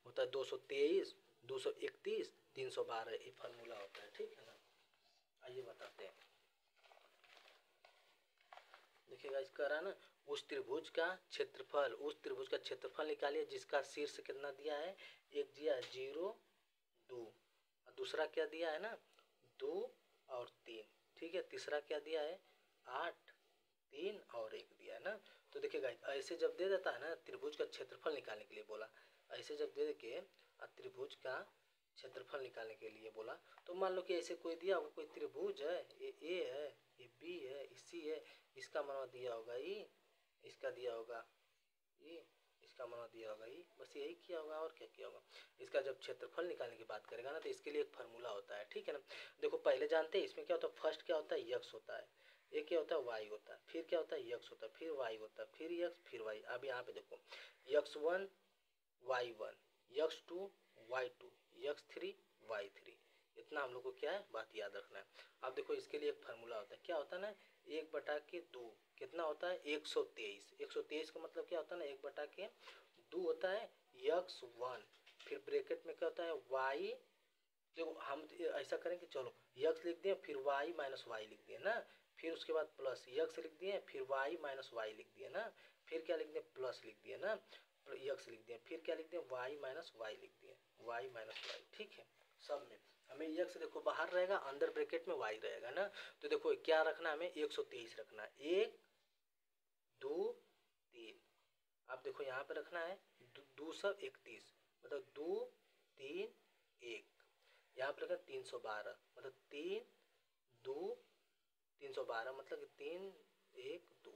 होता है 223 231 312, ये फार्मूला होता है। ठीक है ना, आइए बताते हैं। देखिएगा इसका रहा ना, उस त्रिभुज का क्षेत्रफल निकालिए जिसका शीर्ष कितना दिया है, एक दिया 0 2, दूसरा क्या दिया है ना 2 और 3। ठीक है, तीसरा क्या दिया है 8 3 और 1 दिया है ना। तो देखिएगा ऐसे जब दे देता है ना, त्रिभुज का क्षेत्रफल निकालने के लिए बोला, ऐसे जब दे के त्रिभुज का क्षेत्रफल निकालने के लिए बोला, तो मान लो कि ऐसे कोई दिया होगा, कोई त्रिभुज है, ये ए है, ये बी है, सी है, इसका मान दिया होगा ई, इसका दिया होगा ई, इसका मान दिया होगा ई, बस यही किया होगा और क्या किया होगा। इसका जब क्षेत्रफल निकालने की बात करेगा ना, तो इसके लिए एक फार्मूला होता है। ठीक है ना, देखो पहले जानते हैं इसमें क्या होता है, फर्स्ट क्या होता है यक्स होता है, एक क्या होता है वाई होता है, फिर क्या होता है यक्स होता है, फिर वाई होता है, फिर यक्स, फिर वाई। अब यहाँ पे देखो x1 y1, x2 y2, x3 y3, इतना हम लोग को क्या है बात याद रखना है। अब देखो इसके लिए एक फार्मूला होता है, क्या होता है ना 1/2 कितना होता है 123, 123 का मतलब क्या होता है ना 1/2 होता है x1, फिर ब्रैकेट में क्या होता है y, देखो हम ऐसा करें कि चलो x लिख दिए फिर y माइनस वाई लिख दिए ना, फिर उसके बाद प्लस x लिख दिए फिर y माइनस वाई लिख दिए ना, फिर क्या लिख दिए प्लस लिख दिए ना, x लिख दिए, फिर क्या लिख दिए y माइनस वाई लिख दिए, y माइनस वाई। ठीक है, सब में हमें x देखो बाहर रहेगा, अंदर ब्रैकेट में y रहेगा ना, तो देखो क्या रखना हमें 123 रखना है, 1 2 3। अब देखो यहाँ पे रखना है 231, मतलब 2 3 1, यहाँ पे रखना 312, मतलब 3 2 312, मतलब 3 1 2।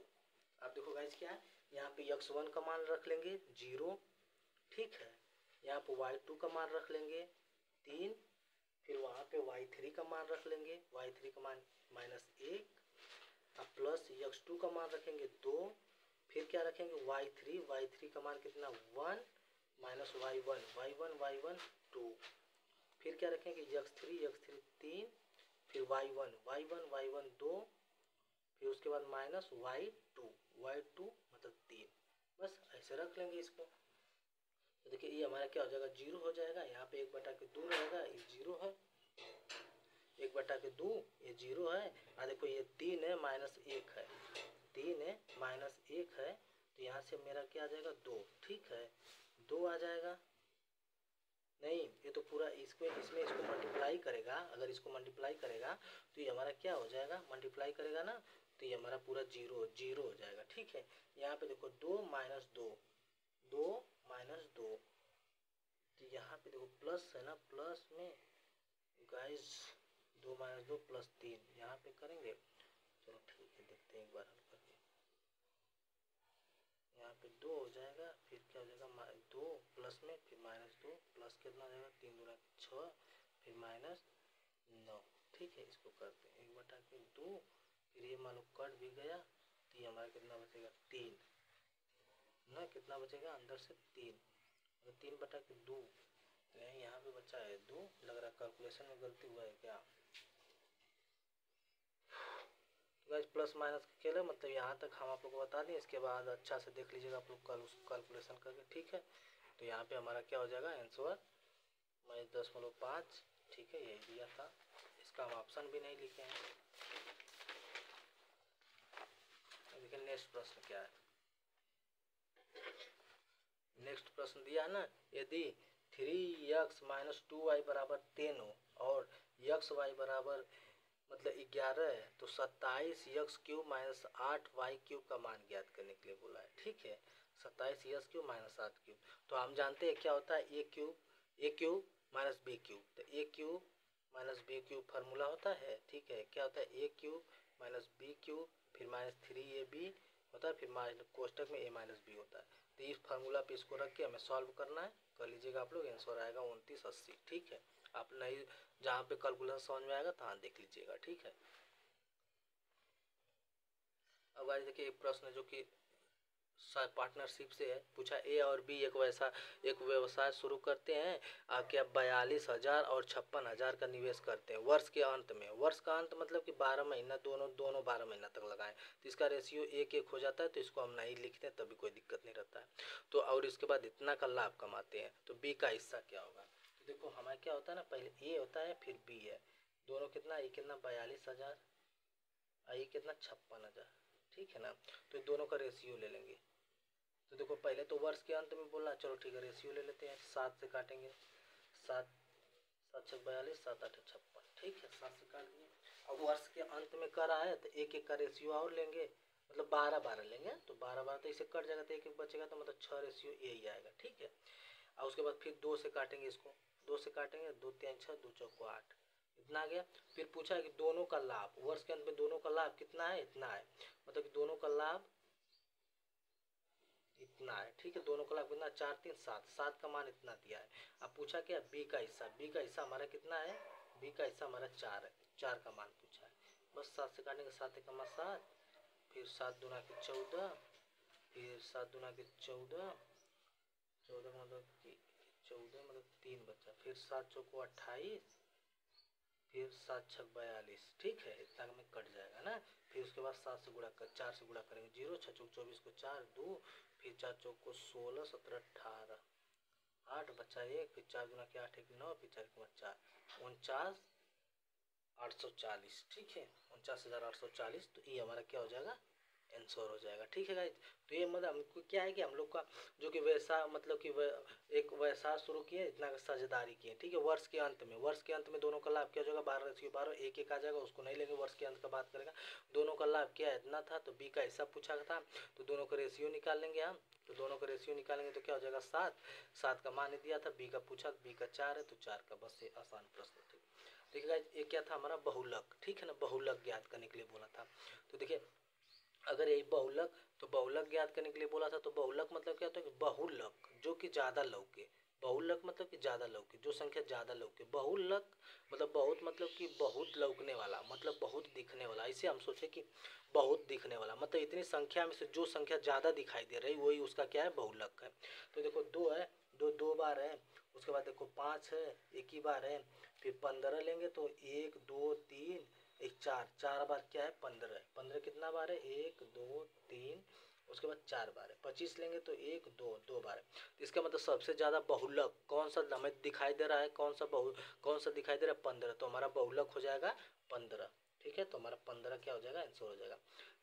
अब देखो गाइस क्या है, यहाँ पे x1 का मान रख लेंगे 0। ठीक है, यहाँ पे y2 का मान रख लेंगे 3, फिर वहाँ पे y3 का मान रख लेंगे, y3 का मान -1, अब प्लस x2 का मान रखेंगे 2, फिर क्या रखेंगे y3 का मान कितना 1 माइनस y1 2, फिर क्या रखेंगे x3 3, फिर y1 2, फिर उसके बाद माइनस y2 मतलब 3, बस ऐसे रख लेंगे इसको। तो देखिए ये हमारा क्या हो जाएगा 0 हो जाएगा, यहाँ पे 1/2 रहेगा, ये 0 है, 1/2 ये 0 है। देखो ये 3 है माइनस 1 है, 3 है माइनस 1 है, तो यहाँ से मेरा क्या आ जाएगा 2, ठीक है 2 आ जाएगा। नहीं ये तो पूरा इसको इसमें इसको मल्टीप्लाई करेगा, अगर इसको मल्टीप्लाई करेगा तो ये हमारा क्या हो जाएगा, मल्टीप्लाई करेगा ना तो ये हमारा पूरा 0 0 हो जाएगा, ठीक है। यहाँ पे देखो 2 माइनस 2, 2 माइनस 2, तो यहाँ पे देखो प्लस है ना, प्लस में गाइस 2 माइनस 2 प्लस 3 यहाँ पे करेंगे। चलो ठीक है देखते हैं एक बार हल करके। यहाँ पे 2 हो जाएगा, फिर क्या हो जाएगा 2 प्लस में फिर माइनस 2 प्लस कितना हो जाएगा 3 दूना 6 फिर माइनस 9, ठीक है। इसको करते हैं 1/2, फिर ये मान लो कट भी गया तो ये हमारा कितना बचेगा 3 ना, कितना बचेगा अंदर से 3, तो 3/2, तो यहाँ पे बचा है 2। लग रहा है कैलकुलेशन में गलती हुआ है क्या। तो गाइस प्लस माइनस का खेल है, मतलब यहाँ तक हम आप लोग को बता दें, इसके बाद अच्छा से देख लीजिएगा आप लोग कल कैलकुलेशन करके, ठीक है। तो यहाँ पे हमारा क्या हो जाएगा आंसर -10.5, ठीक है यही दिया था, इसका हम ऑप्शन भी नहीं लिखे हैं। देखिए नेक्स्ट प्रश्न क्या है। नेक्स्ट प्रश्न दिया है ना, यदि 3x - 2y बराबर 10 हो और xy बराबर मतलब 11 है तो 27x³ - 8y³ का मान ज्ञात करने के लिए बोला है, ठीक है। 27x³ - 8³ तो हम जानते हैं क्या होता है a³ - b³, तो a³ - b³ फार्मूला होता है, ठीक है। क्या होता है a³ - b³ फिर -3ab होता है, फिर कोष्टक में a - b होता है। तो इस फार्मूला पे इसको रख के हमें सॉल्व करना है, कर लीजिएगा आप लोग, आंसर आएगा 2980, ठीक है। आप नहीं जहाँ पे कैलकुलेशन समझ में आएगा तहाँ देख लीजिएगा, ठीक है। अब आज देखिए एक प्रश्न जो कि पार्टनरशिप से है, पूछा ए और बी एक व्यवसाय शुरू करते हैं क्या 42,000 और 56,000 का निवेश करते हैं वर्ष के अंत में। वर्ष का अंत मतलब कि 12 महीना, दोनों 12 महीना तक लगाएं तो इसका रेशियो 1:1 हो जाता है, तो इसको हम नहीं लिखते हैं तभी कोई दिक्कत नहीं रहता है। तो और इसके बाद इतना का लाभ कमाते हैं, तो बी का हिस्सा क्या होगा। तो देखो हमारा क्या होता है ना, पहले ए होता है फिर बी है, दोनों कितना, ये कितना 42,000 और ये कितना 56,000, ठीक है ना। तो दोनों का रेशियो ले लेंगे। तो देखो पहले तो वर्ष के अंत में बोला, चलो ठीक है रेशियो ले लेते हैं, 7 से काटेंगे, 7 7 6 42 7 8 56, ठीक है 7 से काट दिए। अब वर्ष के अंत में कर आए तो 1:1 का रेशियो और लेंगे, मतलब 12 लेंगे, तो 12 तो इसे कट जाएगा तो 1:1 बचेगा, तो मतलब 6 रेशियो यही आएगा, ठीक है। और उसके बाद फिर 2 से काटेंगे, इसको 2 से काटेंगे, 2 3 6 2 4 8 इतना आ गया। फिर पूछा है कि दोनों का लाभ, वर्ष के अंत में दोनों का लाभ कितना है, इतना है, मतलब कि दोनों का लाभ इतना है, ठीक है। दोनों का लाभ कितना 4 3 7, 7 का मान इतना दिया है। अब पूछा क्या बी का हिस्सा, बी का हिस्सा हमारा कितना है, बी का हिस्सा हमारा 4 है, 4 का मान पूछा है। बस 7 से काटेंगे, 7 1 7, फिर 7 दूना के 14, फिर 7 दूना के 14, 14 मतलब कि 14 मतलब 3 बचा, फिर 7 चौको 28, फिर 7 6 42, ठीक है इतना में कट जाएगा ना। फिर उसके बाद 7 से गुणा कर 4 से गुणा करेंगे, 0 6 चौक 24 को 4 2, फिर 4 चौक को 16 17 18 8 बचा 1, फिर 4 गुना के 8 1 9, फिर 4 के 4 49,840, ठीक है 49,840। तो ये हमारा क्या हो जाएगा आंसर हो जाएगा, ठीक है गाइज। तो ये मतलब हमको क्या है कि हम लोग का जो कि वैसा मतलब कि एक व्यवसाय शुरू किए, इतना का साझेदारी किए, ठीक है। वर्ष के अंत में, वर्ष के अंत में दोनों का लाभ क्या हो जाएगा 12/12 1:1 आ जाएगा, उसको नहीं लेंगे, वर्ष के अंत का बात करेगा। दोनों का लाभ क्या है इतना था, तो बी का हिस्सा पूछा था, तो दोनों का रेशियो निकाल लेंगे हम। तो दोनों का रेशियो निकालेंगे तो क्या हो जाएगा 7, 7 का मान दिया था, बी का पूछा, बी का 4 है तो 4 का, बस ये आसान प्रश्न, ठीक है। देखिए गाइज ये क्या था हमारा बहुलक, ठीक है ना, बहुलक ज्ञात करने के लिए बोला था। तो देखिए अगर यही बहुलक, तो बहुलक ज्ञात करने के लिए बोला था, तो बहुलक मतलब क्या होता है कि बहुलक जो कि ज्यादा लौके, बहुलक मतलब कि ज्यादा लौके, जो संख्या ज्यादा लौके, बहुलक मतलब बहुत मतलब कि बहुत लौकने वाला, मतलब बहुत दिखने वाला। ऐसे हम सोचे कि बहुत दिखने वाला मतलब इतनी संख्या में से जो संख्या ज्यादा दिखाई दे रही वही उसका क्या है बहुलक है। तो देखो 2 है, 2 2 बार है, उसके बाद देखो 5 है, एक ही बार है, फिर 15 लेंगे तो 1 2 3 एक 4 4 बार क्या है 15 है, 15 कितना बार है 1 2 3 उसके बाद 4 बार है, 25 लेंगे तो 1 2 2 बार है। तो इसका मतलब सबसे ज़्यादा बहुलक कौन सा हमें दिखाई दे रहा है, कौन सा दिखाई दे रहा है 15, तो हमारा बहुलक हो जाएगा 15। ठीक है, तो हमारा 15 क्या हो जाएगा, आंसर हो जाएगा।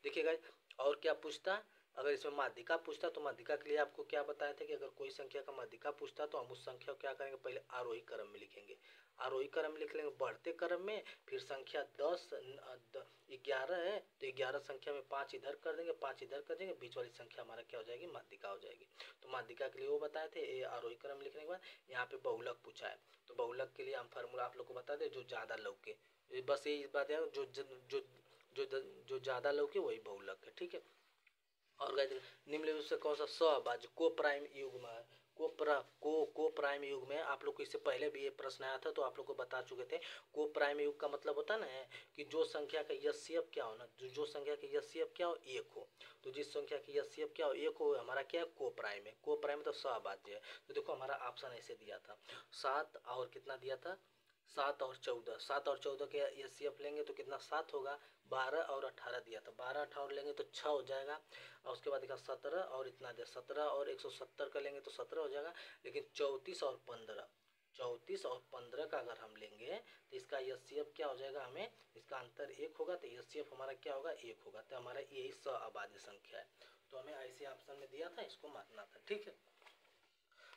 देखिएगा और क्या पूछता, अगर इसमें माध्यिका पूछता तो माध्यिका के लिए आपको क्या बताया था कि अगर कोई संख्या का माध्यिका पूछता तो हम उस संख्या को क्या करेंगे, पहले आरोही क्रम में लिखेंगे, आरोही क्रम लिख लेंगे बढ़ते क्रम में, फिर संख्या 11 है तो 11 संख्या में 5 इधर कर देंगे, 5 इधर कर देंगे, बीच वाली संख्या हमारा क्या हो जाएगी, माध्यिका हो जाएगी। तो माध्यिका के लिए वो बताए थे, ये आरोही क्रम लिखने के बाद यहाँ पे बहुलक पूछा है, तो बहुलक के लिए हम फार्मूला आप लोग को बता दें, जो ज़्यादा लौके, बस यही बात है, जो ज़्यादा लौके वही बहुलक है। ठीक है, और निम्नलिखित से कौन सा सहभाज्य को प्राइम युग्म है, को प्राइम युग में आप लोग को इससे पहले भी ये प्रश्न आया था तो आप लोग को बता चुके थे। को प्राइम युग का मतलब होता है ना कि जो संख्या का यस्यप क्या हो ना, जो संख्या की यस्यप क्या हो 1 हो, तो जिस संख्या की यस्यप क्या हो 1 हो हमारा क्या है, को प्राइम है। को प्राइम तो सहभाज्य है। तो देखो हमारा ऑप्शन ऐसे दिया था 7 और कितना दिया था 7 और 14, 7 और 14 के एचसीएफ लेंगे तो कितना 7 होगा, 12 और 18 दिया था, 12 18 लेंगे तो 6 हो जाएगा, और उसके बाद देखा 17 और इतना दिया 17 और 170 का लेंगे तो 17 हो जाएगा। लेकिन 34 और 15, 34 और 15 का अगर हम लेंगे तो इसका एचसीएफ क्या हो जाएगा, हमें इसका अंतर 1 होगा, तो एचसीएफ हमारा क्या होगा 1 होगा, तो हमारा यही सहअभाज्य संख्या है। तो हमें ऐसे ऑप्शन में दिया था, इसको मानना था। ठीक है,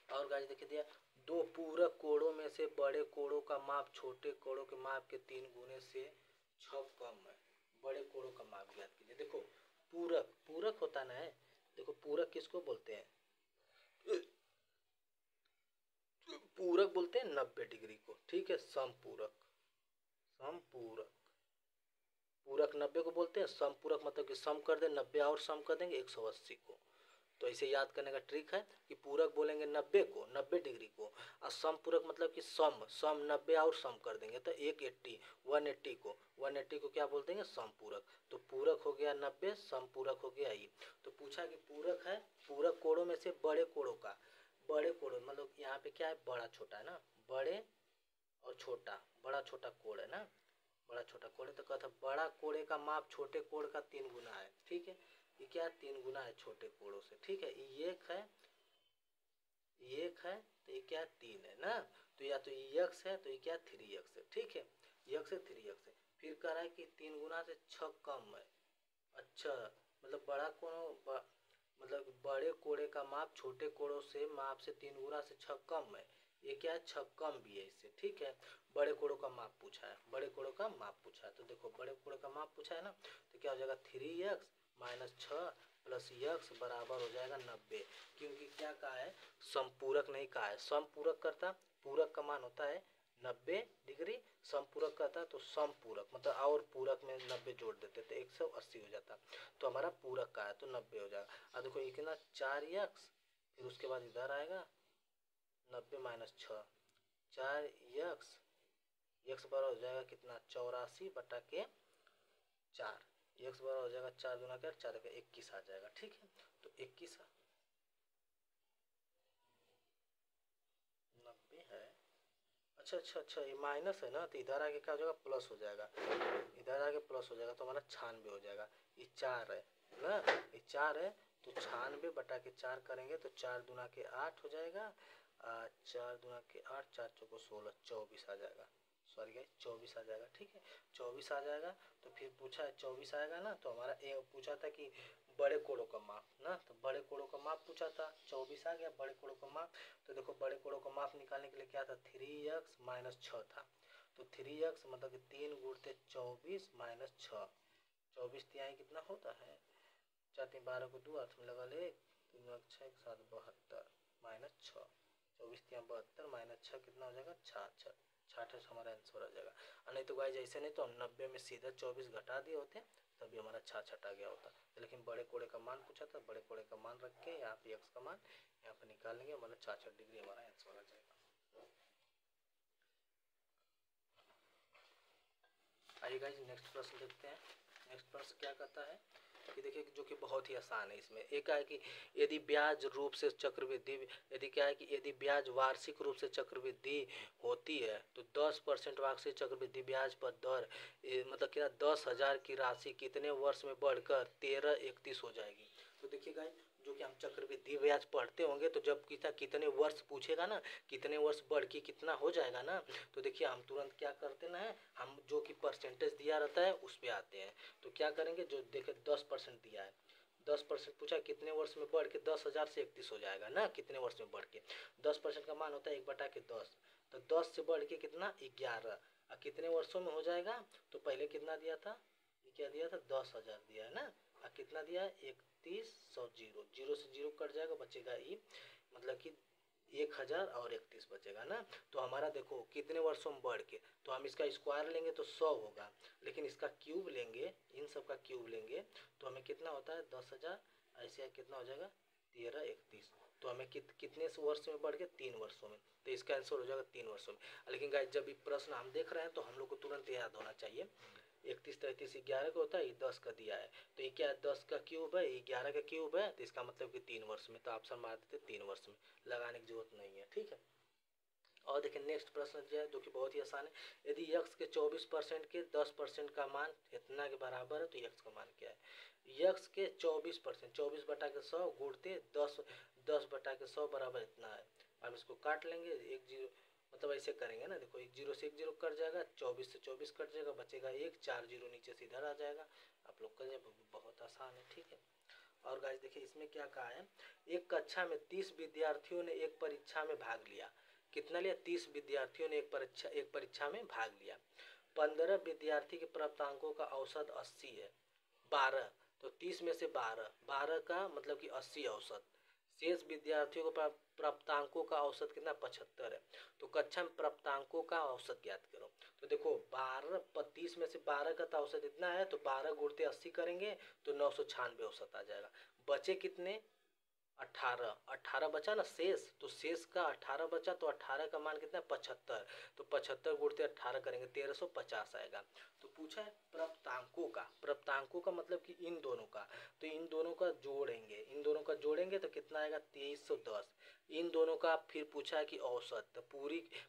और गाइस देखिए दिया, दो पूरक कोणों में से बड़े कोणों का माप छोटे कोणों के माप के 3 गुने से 6 कम है। बड़े कोणों का माप ज्ञात कीजिए। देखो पूरक, पूरक होता ना है, देखो पूरक किसको बोलते हैं, पूरक बोलते हैं 90 डिग्री को। ठीक है, समपूरक, समपूरक, पूरक 90 को बोलते हैं, समपूरक मतलब कि सम कर दे 90 और सम कर देंगे 180 को। तो इसे याद करने का ट्रिक है कि पूरक बोलेंगे 90 को, 90 डिग्री को, और समपूरक मतलब कि सम 90 और सम कर देंगे तो 180 को, 180 को क्या बोल देंगे, समपूरक। तो पूरक हो गया 90, समपूरक हो गया ये। तो पूछा कि पूरक है, पूरक कोणों में से बड़े कोणों का, बड़े कोण मतलब यहाँ पे क्या है, बड़ा छोटा है ना, बड़े और छोटा, बड़ा छोटा कोण है ना, बड़ा छोटा कोण है, तो कहता बड़ा कोणे का माप छोटे कोण का 3 गुना है। ठीक है, ये क्या 3 गुना है छोटे कोणों से। ठीक है, ये एक है, ये एक है, तो ये क्या 3 है ना, तो या तो ये x है तो ये क्या 3x है। ठीक है, x है 3x है। फिर कह रहा है कि 3 गुना से 6 कम है। अच्छा, मतलब बड़ा कोण मतलब बड़े कोणे का माप छोटे कोणों से माप से 3 गुना से 6 कम है, ये क्या है 6 कम भी है इससे। ठीक है, बड़े कोणों का माप पूछा है, बड़े कोणों का माप पूछा है, तो देखो बड़े कोणों का माप पूछा है ना, तो क्या हो जाएगा 3x माइनस 6 प्लस x बराबर हो जाएगा 90, क्योंकि क्या कहा है, समपूरक नहीं कहा है। समपूरक करता, पूरक का मान होता है 90 डिग्री, समपूरक करता है तो समपूरक मतलब और पूरक में 90 जोड़ देते तो 180 हो जाता, तो हमारा पूरक का है तो 90 हो जाएगा। अब देखो ये कितना 4x, फिर उसके बाद इधर आएगा 90 माइनस 6, 4x, x बराबर हो जाएगा कितना 84 बटा के 4, x बराबर हो जाएगा 4 गुना कर 4 का 21 आ जाएगा। ठीक है, तो 21 90 है, अच्छा अच्छा अच्छा ये माइनस है ना, तो इधर आके क्या हो जाएगा प्लस हो जाएगा, इधर आके प्लस हो जाएगा, तो हमारा 96 हो जाएगा। ये 4 है ना, ये 4 है तो 96 बटा के 4 करेंगे तो 4 दूना के 8 हो जाएगा, 4 दूना के 8, 4 चौको 16, 24 आ जाएगा, सॉरी गाइस 24 आ जाएगा। ठीक है, 24 आ जाएगा। तो फिर पूछा है 24 आएगा ना, तो हमारा पूछा था कि बड़े कोणों का माप ना, तो बड़े कोणों का माप पूछा था, 24 आ गया बड़े कोणों का माप। तो देखो बड़े कोणों का माप निकालने के लिए क्या था 3x माइनस 6 था, तो 3x मतलब कि 3 गुणते 24 माइनस 6, 24 तिहाई कितना होता है, 4 3 12 को 2 हाथ में लगा ले, 3 6 1 7 72 माइनस 6, 24 तिहाई 72 माइनस 6 कितना हो जाएगा 66, 66 हमारा आंसर आ जाएगा। और नहीं तो गाइस ऐसे नहीं तो हम 90 में सीधा 24 घटा दिए होते तभी हमारा 66 आ गया होता, लेकिन बड़े कोणे का मान पूछा था, बड़े कोणे का मान रख के यहाँ पे x का मान यहाँ पे निकालेंगे, मतलब 66 डिग्री हमारा आंसर आ जाएगा। आइए गाइस नेक्स्ट प्रश्न देखते हैं। नेक्स्ट प्रश्न क्या कहता है कि देखिए जो कि बहुत ही आसान है, इसमें एक है कि यदि ब्याज रूप से चक्रवृद्धि, यदि क्या है कि यदि ब्याज वार्षिक रूप से चक्रवृद्धि होती है तो 10% वार्षिक चक्रवृद्धि ब्याज पर दर मतलब क्या 10,000 की राशि कितने वर्ष में बढ़कर 1331 हो जाएगी। तो देखिए गाइस, जो कि हम चक्रवृद्धि ब्याज पढ़ते होंगे, तो जब कितने वर्ष पूछेगा ना, कितने वर्ष बढ़ के कितना हो जाएगा ना, तो देखिए हम तुरंत क्या करते ना है, हम जो कि परसेंटेज दिया रहता है उस पर आते हैं। तो क्या करेंगे, जो देखे 10% दिया है, 10% पूछा कितने वर्ष में बढ़ के 10,000 से 31 हो जाएगा ना, कितने वर्ष में बढ़ के 10% का मान होता है 1/10। तो 10 से बढ़ के कितना 11, और कितने वर्षों में हो जाएगा, तो पहले कितना दिया था, क्या दिया था 10,000 दिया है ना, और कितना दिया है 3100, जीरो से जीरो कट जाएगा, बचेगा ई, मतलब कि 1000 और 31 बचेगा ना। तो हमारा देखो कितने वर्षों में बढ़ के, तो हम इसका स्क्वायर लेंगे तो 100 होगा, लेकिन इसका क्यूब लेंगे, इन सब का क्यूब लेंगे तो हमें कितना होता है 10,000, ऐसे कितना हो जाएगा 1331। तो हमें कितने वर्ष में बढ़ के 3 वर्षों में, तो इसका आंसर हो जाएगा 3 वर्षों में। लेकिन गाइस जब ये प्रश्न हम देख रहे हैं तो हम लोग को तुरंत याद होना चाहिए, 31 33 11 का होता है, ये 10 का दिया है, तो ये क्या है 10 का क्यूब है, ये 11 का क्यूब है, तो इसका मतलब कि 3 वर्ष में, तो ऑप्शन मार देते 3 वर्ष में, लगाने की जरूरत नहीं है, ठीक है। और देखिए नेक्स्ट प्रश्न जो है, जो कि बहुत ही आसान है, यदि x के 24% के 10% का मान इतना के बराबर है, तो x का मान क्या है, x के 24%, 24/100 गुणते 10/100 बराबर इतना है। अब इसको काट लेंगे, एक जीरो, मतलब ऐसे करेंगे ना, देखो एक जीरो से एक जीरो कट जाएगा, 24 से 24 कट जाएगा, बचेगा एक, 4 जीरो नीचे से इधर आ जाएगा, आप लोग कर, बहुत आसान है, ठीक है। और गाइस देखिए इसमें क्या कहा है, एक कक्षा में 30 विद्यार्थियों ने एक परीक्षा में भाग लिया, कितना लिया 30 विद्यार्थियों ने एक परीक्षा में भाग लिया, 15 विद्यार्थी के प्राप्तांकों का औसत 80 है, 12, तो 30 में से 12 का मतलब कि 80 औसत, शेष विद्यार्थियों को प्राप्तांकों का औसत कितना 75 है, तो कक्षा में प्राप्तांकों का औसत ज्ञात करो। तो देखो 30 में से 12 का तो औसत इतना है, तो 12 गुणते 80 करेंगे तो 996 औसत आ जाएगा, बचे कितने 18 बचा ना शेष, तो शेष का 18 बचा, तो 18 का मान कितना है 75, तो 75 गुणते 18 करेंगे 1350 आएगा। तो पूछा है प्राप्तांकों का मतलब कि इन दोनों का, तो इन दोनों का जोड़ेंगे तो कितना आएगा 2310, इन दोनों का फिर पूछा है कि औसत, तो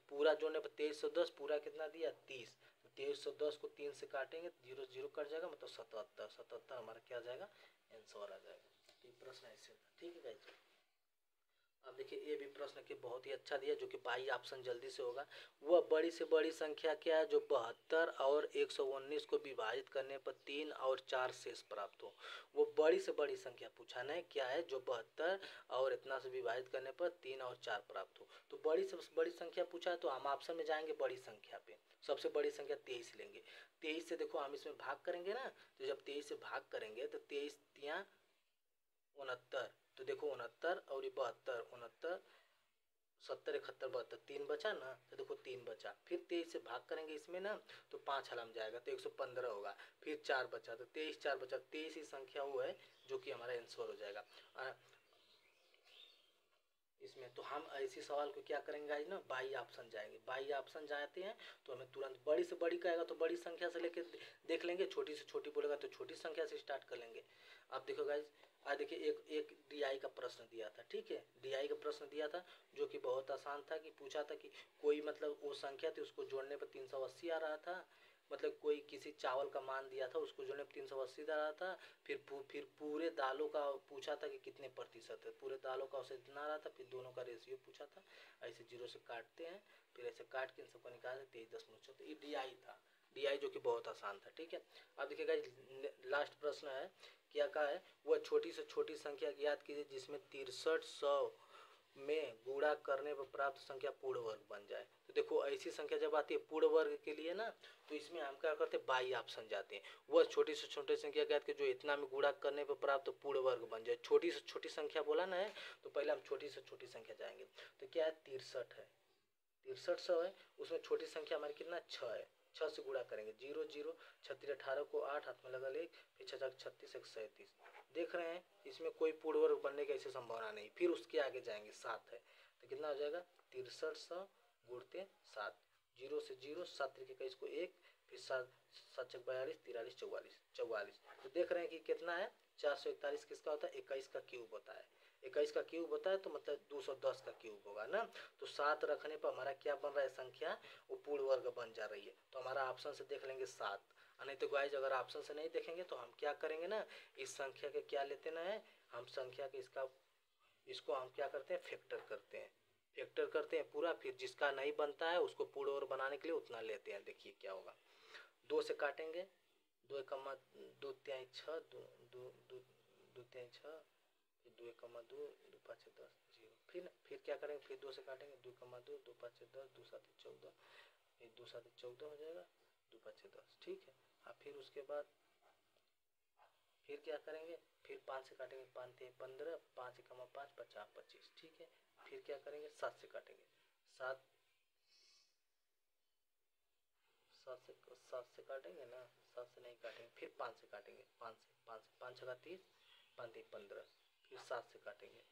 पूरा जोड़ने पर 2310, पूरा कितना दिया 30, तो 2310 को 3 से काटेंगे, जीरो जीरो कट जाएगा, मतलब 77 हमारा क्या आ जाएगा आंसर आ जाएगा। प्रश्न ऐसे था, ठीक है गाइस। अब देखिए ये भी प्रश्न के बहुत ही अच्छा दिया, जो कि बाई ऑप्शन जल्दी से होगा, वह बड़ी से बड़ी संख्या क्या है जो 72 और 119 को विभाजित करने पर 3 और 4 शेष प्राप्त हो। वो बड़ी से बड़ी संख्या पूछा ना है, क्या है जो 72 और इतना से विभाजित करने पर 3 और 4 प्राप्त हो। तो बड़ी से बड़ी संख्या पूछा है, तो हम ऑप्शन में जाएंगे बड़ी संख्या पे, सबसे बड़ी संख्या 23 लेंगे, 23 से देखो हम इसमें भाग करेंगे ना, तो जब 23 से भाग करेंगे तो 23 तिया 69, तो देखो 69 और 72, 69 70 71 72, 3 बचा ना, तो देखो 3 बचा, फिर 23 से भाग करेंगे इसमें ना, तो 5 हलम जाएगा, तो 115 होगा, फिर 4 बचा, तो 23 4 बचा, 23 ही संख्या वो है जो कि हमारा आंसर हो जाएगा इसमें। तो हम ऐसी सवाल को क्या करेंगे आज ना, बाई ऑप्शन जाएंगे, बाई ऑप्शन जाते हैं तो हमें तुरंत बड़ी से बड़ी कहेगा तो बड़ी संख्या से लेके देख लेंगे, छोटी से छोटी बोलेगा तो छोटी संख्या से स्टार्ट कर लेंगे। अब देखो गाइज, आज देखिए एक डीआई का प्रश्न दिया था, ठीक है, डीआई का प्रश्न दिया था जो कि बहुत आसान था, कि पूछा था कि कोई मतलब वो संख्या थी उसको जोड़ने पर 380 आ रहा था, मतलब कोई किसी चावल का मान दिया था उसको जोड़ने पर 380 आ रहा था, फिर पूरे दालों का पूछा था कि कितने प्रतिशत है, पूरे दालों का औसत इतना आ रहा था, फिर दोनों का रेशियो पूछा था, ऐसे जीरो से काटते हैं, फिर ऐसे काट के इन सबको निकालते 23.6, ये डीआई था, डीआई जो कि बहुत आसान था, ठीक है। अब देखिएगा लास्ट प्रश्न है, क्या कहा है, वह छोटी से छोटी संख्या ज्ञात कीजिए जिसमें 6300 में गुणा करने पर प्राप्त संख्या पूर्ण वर्ग बन जाए। तो देखो ऐसी संख्या जब आती है पूर्ण वर्ग के लिए ना, तो इसमें हम क्या करते हैं बाई ऑप्शन जाते हैं, वह छोटी से छोटी संख्या ज्ञात की जो इतना में गुणा करने पर प्राप्त पूर्ण वर्ग बन जाए, छोटी से छोटी संख्या बोला ना है, तो पहले हम छोटी से छोटी संख्या जाएंगे, तो क्या है 63 है, 6300 है, उसमें छोटी संख्या हमारी कितना 6 है, 6 से गुणा करेंगे, 0 0 36 18 को 8 हाथ में लगा ले, फिर 6 36 1 37, देख रहे हैं इसमें कोई पूर्ण वर्ग बनने की ऐसी संभावना नहीं, फिर उसके आगे जाएंगे 7 है, तो कितना हो जाएगा 6300 गुणते 7, 0 से 0 7 तरीके का इसको 1, फिर 7 7 42 43 44 44, तो देख रहे हैं कि कितना है 441 किसका होता है 21 का क्यूब होता है, 21 का क्यूब होता है, तो मतलब 210 का क्यूब होगा ना, तो 7 रखने पर हमारा क्या बन रहा है संख्या, वो पूर्ण वर्ग बन जा रही है, तो हमारा ऑप्शन से देख लेंगे 7, नहीं तो गाइज अगर ऑप्शन से नहीं देखेंगे तो हम क्या करेंगे ना, इस संख्या के क्या लेते ना है, हम संख्या के इसको हम क्या करते हैं, फैक्टर करते हैं। फैक्टर करते हैं पूरा, फिर जिसका नहीं बनता है उसको पूर्ण वर्ग बनाने के लिए उतना लेते हैं। देखिए क्या होगा, 2 से काटेंगे, 2 कमा 2 तिहाई 6, 2 तिहाई 6, फिर 2 कमा 2, 2 5 10 0। फिर क्या करेंगे, फिर 2 से काटेंगे, 2 कमा 2, 2 5 10, 2 7 14, फिर 2 7 14 हो जाएगा, 2 5 10। ठीक है। हाँ, फिर उसके बाद फिर क्या करेंगे, फिर 5 से काटेंगे, 5 3 15, 5 कमा 5 50 25। ठीक है। फिर क्या करेंगे, 7 से काटेंगे, 7 7 से काटेंगे ना, 7 से नहीं काटेंगे, फिर 5 से काटेंगे, 5 छका 30, 5 3 15, फिर 7 से काटेंगे,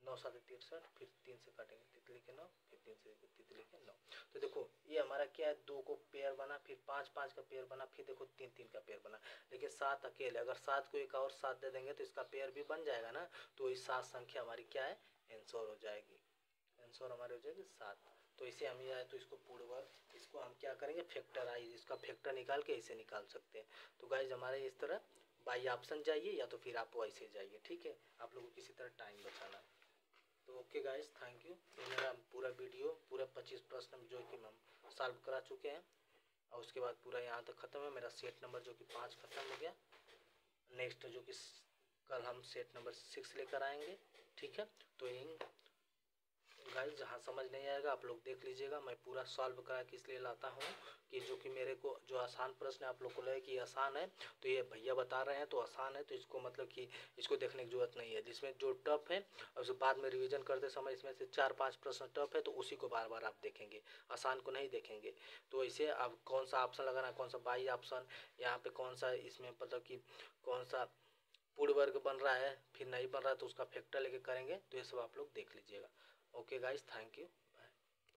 9 7 63, फिर 3 से काटेंगे, तितली के 9, फिर 3 से तितली के 9। तो देखो ये हमारा क्या है, 2 को पेयर बना, फिर 5 5 का पेयर बना, फिर देखो 3 3 का पेयर बना। लेकिन 7 अकेले, अगर 7 को एक और 7 दे देंगे तो इसका पेयर भी बन जाएगा ना। तो इस 7 संख्या हमारी क्या है, आंसर हो जाएगी। आंसर हमारी हो जाएगी 7। तो इसे हम आए तो इसको पूर्ण वर्ग, इसको हम क्या करेंगे, फैक्टराइज, इसका फैक्टर निकाल के इसे निकाल सकते हैं। तो गाइज हमारे इस तरह बाई ऑप्शन जाइए या तो फिर आप वैसे जाइए। ठीक है, आप लोगों को किसी तरह टाइम बचाना है। तो ओके गाइज, थैंक यू। ये मेरा पूरा वीडियो, पूरा 25 प्रश्न जो कि हम सॉल्व करा चुके हैं, और उसके बाद पूरा यहाँ तक ख़त्म है। मेरा सेट नंबर जो कि 5 ख़त्म हो गया। नेक्स्ट जो कि कल हम सेट नंबर 6 लेकर आएंगे। ठीक है, तो इन गाइस जहाँ समझ नहीं आएगा आप लोग देख लीजिएगा, मैं पूरा सॉल्व करा के इसलिए लाता हूँ कि जो कि मेरे को जो आसान प्रश्न आप लोग को लगे कि आसान है, तो ये भैया बता रहे हैं तो आसान है, तो इसको मतलब कि इसको देखने की जरूरत नहीं है। जिसमें जो टफ है और उसके बाद में रिवीजन करते समय इसमें से 4-5 प्रश्न टफ है, तो उसी को बार बार आप देखेंगे, आसान को नहीं देखेंगे। तो इसे अब कौन सा ऑप्शन लगाना है, कौन सा बाई ऑप्शन, यहाँ पे कौन सा इसमें मतलब कि कौन सा पूर्ण वर्ग बन रहा है, फिर नहीं बन रहा है तो उसका फैक्टर लेके करेंगे। तो ये सब आप लोग देख लीजिएगा। Okay guys, thank you.